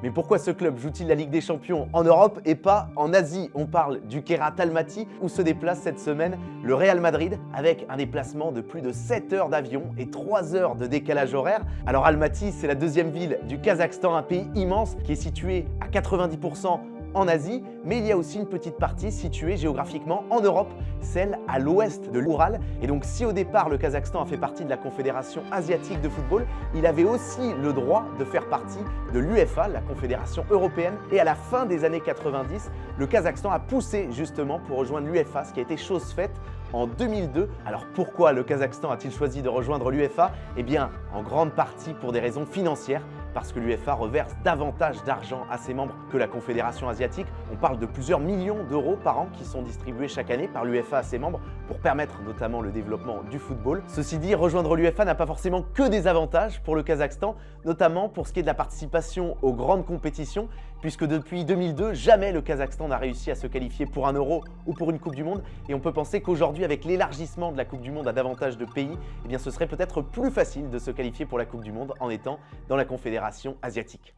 Mais pourquoi ce club joue-t-il la Ligue des Champions en Europe et pas en Asie? On parle du Kairat Almaty où se déplace cette semaine le Real Madrid avec un déplacement de plus de 7 heures d'avion et 3 heures de décalage horaire. Alors Almaty, c'est la deuxième ville du Kazakhstan, un pays immense qui est situé à 90% en Asie, mais il y a aussi une petite partie située géographiquement en Europe, celle à l'ouest de l'Oural. Et donc si au départ le Kazakhstan a fait partie de la Confédération asiatique de football, il avait aussi le droit de faire partie de l'UEFA, la Confédération européenne. Et à la fin des années 90, le Kazakhstan a poussé justement pour rejoindre l'UEFA, ce qui a été chose faite en 2002. Alors pourquoi le Kazakhstan a-t-il choisi de rejoindre l'UEFA? Eh bien, en grande partie pour des raisons financières, parce que l'UEFA reverse davantage d'argent à ses membres que la Confédération asiatique. On parle de plusieurs millions d'euros par an qui sont distribués chaque année par l'UEFA à ses membres pour permettre notamment le développement du football. Ceci dit, rejoindre l'UEFA n'a pas forcément que des avantages pour le Kazakhstan, notamment pour ce qui est de la participation aux grandes compétitions, puisque depuis 2002, jamais le Kazakhstan n'a réussi à se qualifier pour un Euro ou pour une Coupe du Monde. Et on peut penser qu'aujourd'hui, avec l'élargissement de la Coupe du Monde à davantage de pays, eh bien, ce serait peut-être plus facile de se qualifier pour la Coupe du Monde en étant dans la Confédération asiatique.